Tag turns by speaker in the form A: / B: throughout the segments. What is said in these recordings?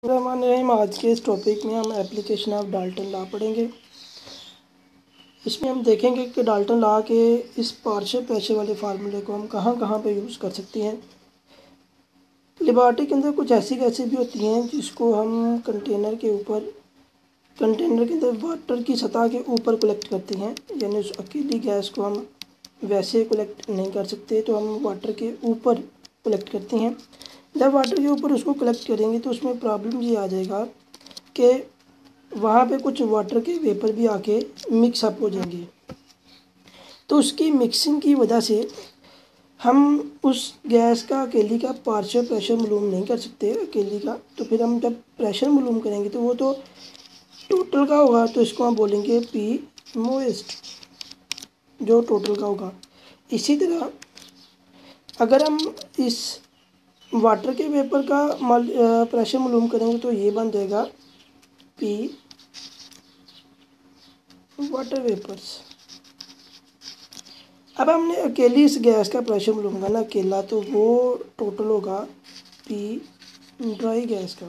A: रहमान आज के इस टॉपिक में हम एप्लीकेशन ऑफ डाल्टन लॉ पढ़ेंगे। इसमें हम देखेंगे कि डाल्टन लॉ के इस पार्शियल प्रेशर वाले फार्मूले को हम कहाँ कहाँ पे यूज़ कर सकते हैं। लेबॉरेटरी के अंदर कुछ ऐसी गैसें भी होती हैं जिसको हम कंटेनर के अंदर वाटर की सतह के ऊपर कलेक्ट करते हैं, यानी उस अकेली गैस को हम वैसे कलेक्ट नहीं कर सकते, तो हम वाटर के ऊपर कलेक्ट करते हैं। जब वाटर के ऊपर उसको कलेक्ट करेंगे तो उसमें प्रॉब्लम ये आ जाएगा कि वहाँ पे कुछ वाटर के वेपर भी आके मिक्स अप हो जाएंगे। तो उसकी मिक्सिंग की वजह से हम उस गैस का अकेली का पार्शियल प्रेशर मालूम नहीं कर सकते अकेली का। तो फिर हम जब प्रेशर मालूम करेंगे तो वो तो टोटल का होगा, तो इसको हम बोलेंगे पी मोएस्ट, जो टोटल का होगा। इसी तरह अगर हम इस वाटर के वेपर का प्रेशर मालूम करेंगे तो ये बन जाएगा पी वाटर वेपर्स। अब हमने अकेली इस गैस का प्रेशर मालूम करना अकेला, तो वो टोटल होगा पी ड्राई गैस का।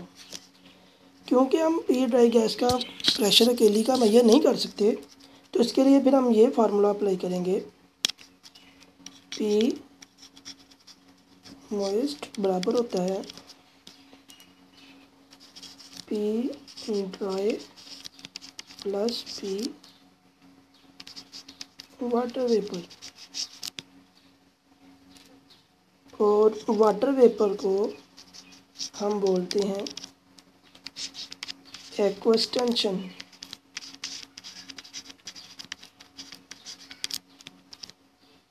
A: क्योंकि हम पी ड्राई गैस का प्रेशर अकेली का मेजर नहीं कर सकते, तो इसके लिए फिर हम ये फार्मूला अप्लाई करेंगे, पी मॉइस्ट बराबर होता है P dry plus P water vapour. और वाटर वेपर को हम बोलते हैं एक्वस टेंशन।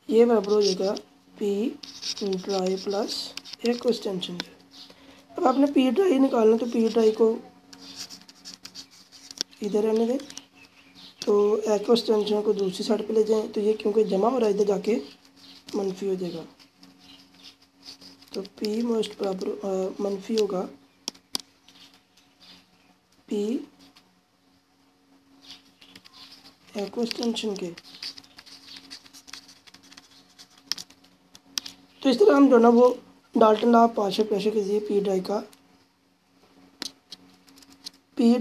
A: ये बराबर हो जाएगा P dry plus aqueous tension. अब आपने पी ड्राई निकालना, तो पी ड्राई को इधर रहने दें, तो एक्वस टेंशन को दूसरी साइड पे ले जाएं, तो ये क्योंकि जमा हो रहा है इधर जाके मनफी हो जाएगा। तो पी मोस्ट बराबर मनफी होगा पी एक्वस टेंशन के। तो इस तरह हम जो ना वो डाल्टन लॉ पार्शियल प्रेशर के जरिए पी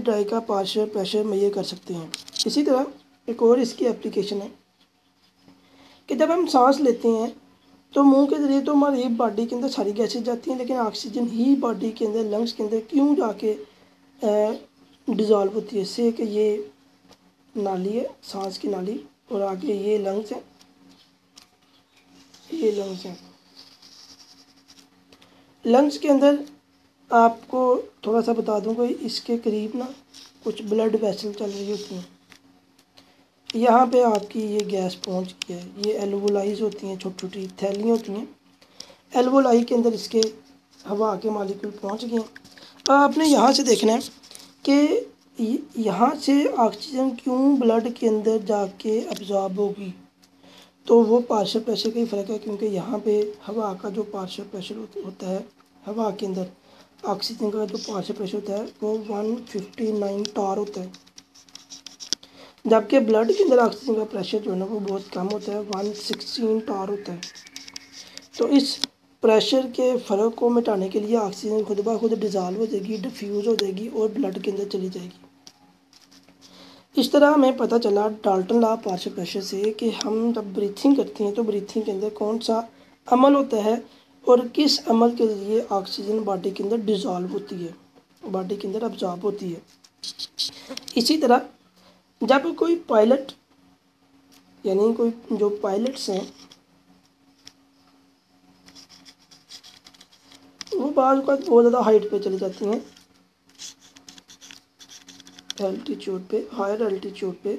A: ड्राई का पार्शियल प्रेशर मेजर कर सकते हैं। इसी तरह एक और इसकी एप्लीकेशन है कि जब हम सांस लेते हैं तो मुंह के ज़रिए तो हमारी बॉडी के अंदर सारी गैसेज जाती हैं, लेकिन ऑक्सीजन ही बॉडी के अंदर लंग्स के अंदर क्यों जाके डिज़ोल्व होती है। इससे कि ये नाली है, सांस की नाली, और आगे ये लंग्स हैं, ये लंग्स हैं। लंग्स के अंदर आपको थोड़ा सा बता दूँ कि इसके करीब ना कुछ ब्लड वेसल चल रही होती हैं। यहाँ पे आपकी ये गैस पहुँच गई है, ये एल्वोलाइज होती हैं, छोटी छोटी थैलियाँ होती हैं। एल्वोलाई के अंदर इसके हवा के मालिक्यूल पहुँच गए हैं। अब आपने यहाँ से देखना है कि यहाँ से ऑक्सीजन क्यों ब्लड के अंदर जाके अब्जॉर्ब होगी। तो वो पार्शियल प्रेशर का ही फ़र्क है, क्योंकि यहाँ पे हवा का जो पार्शियल प्रेशर होता है, हवा के अंदर ऑक्सीजन का जो पार्शियल प्रेशर होता है वो 159 टार होता है, जबकि ब्लड के अंदर ऑक्सीजन का प्रेशर जो है ना वो बहुत कम होता है, 116 टार होता है। तो इस प्रेशर के फ़र्क को मिटाने के लिए ऑक्सीजन खुद ब खुद डिज़ोल्व हो जाएगी, डिफ्यूज़ हो जाएगी और ब्लड के अंदर चली जाएगी। इस तरह हमें पता चला डाल्टन लॉ पार्शियल प्रेशर से कि हम जब ब्रीथिंग करते हैं तो ब्रीथिंग के अंदर कौन सा अमल होता है और किस अमल के लिए ऑक्सीजन बॉडी के अंदर डिज़ोल्व होती है, बॉडी के अंदर अब्जॉर्ब होती है। इसी तरह जब कोई पायलट, यानी कोई जो पायलट्स हैं वो बाज़ बहुत ज़्यादा हाइट पे चली जाती हैं, एल्टीट्यूड पे, हायर एल्टीट्यूड पे,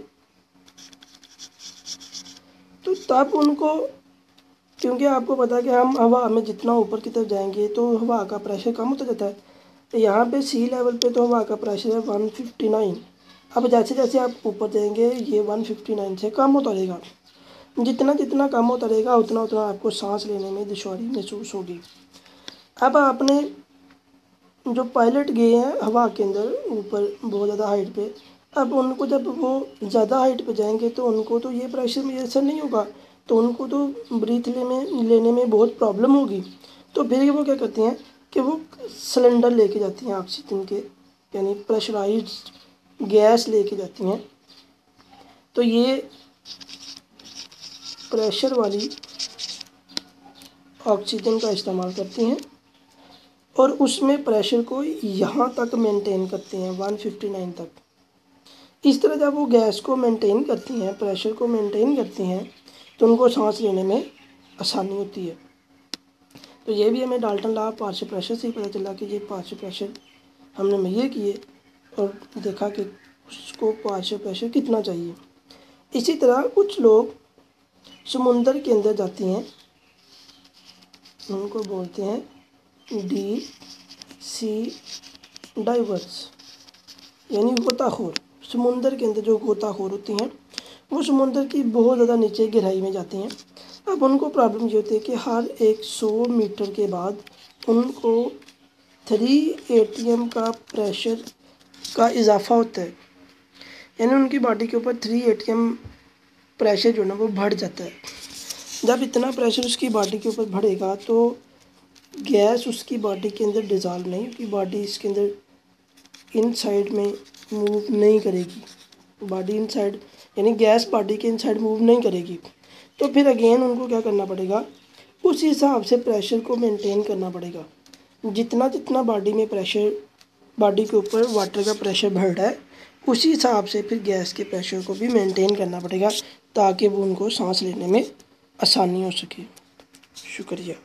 A: तो तब उनको, क्योंकि आपको पता है कि हम हवा में जितना ऊपर की तरफ जाएंगे तो हवा का प्रेशर कम होता जाता है। तो यहाँ पे सी लेवल पे तो हवा का प्रेशर है 159। अब जैसे जैसे आप ऊपर जाएंगे ये 159 से कम होता रहेगा। जितना जितना कम होता रहेगा उतना उतना आपको सांस लेने में दुश्वारी महसूस होगी। अब आपने जो पायलट गए हैं हवा के अंदर ऊपर बहुत ज़्यादा हाइट पे, अब उनको जब वो ज़्यादा हाइट पे जाएंगे तो उनको तो ये प्रेशर में असर नहीं होगा, तो उनको तो ब्रीथ लेने में बहुत प्रॉब्लम होगी। तो फिर वो क्या करते हैं कि वो सिलेंडर लेके जाती हैं ऑक्सीजन के, यानी प्रेशराइज्ड गैस लेके जाती हैं। तो ये प्रेशर वाली ऑक्सीजन का इस्तेमाल करती हैं और उसमें प्रेशर को यहाँ तक मेंटेन करती हैं 159 तक। इस तरह जब वो गैस को मेंटेन करती हैं, प्रेशर को मेंटेन करती हैं, तो उनको सांस लेने में आसानी होती है। तो ये भी हमें डाल्टन लॉ पार्शियल प्रेशर से ही पता चला कि ये पार्शियल प्रेशर हमने मेजर किए और देखा कि उसको पार्शियल प्रेशर कितना चाहिए। इसी तरह कुछ लोग समुंदर के अंदर जाती हैं, उनको बोलते हैं डीप सी डाइवर्स, यानी गोताखोर। समुंदर के अंदर जो गोताखोर होती हैं वो समुंदर की बहुत ज़्यादा नीचे गहराई में जाती हैं। अब उनको प्रॉब्लम ये होती है कि हर 100 मीटर के बाद उनको 3 atm का प्रेशर का इजाफा होता है, यानी उनकी बॉडी के ऊपर 3 atm प्रेशर जो है ना वो बढ़ जाता है। जब इतना प्रेशर उसकी बॉडी के ऊपर बढ़ेगा तो गैस उसकी बॉडी के अंदर डिज़ोल्व नहीं होगी, बॉडी इसके अंदर इनसाइड में मूव नहीं करेगी, बॉडी इनसाइड यानी गैस बॉडी के इनसाइड मूव नहीं करेगी। तो फिर अगेन उनको क्या करना पड़ेगा, उस हिसाब से प्रेशर को मेंटेन करना पड़ेगा। जितना जितना बॉडी में प्रेशर, बॉडी के ऊपर वाटर का प्रेशर बढ़ रहा है, उसी हिसाब से फिर गैस के प्रेशर को भी मेंटेन करना पड़ेगा ताकि वो उनको सांस लेने में आसानी हो सके। शुक्रिया।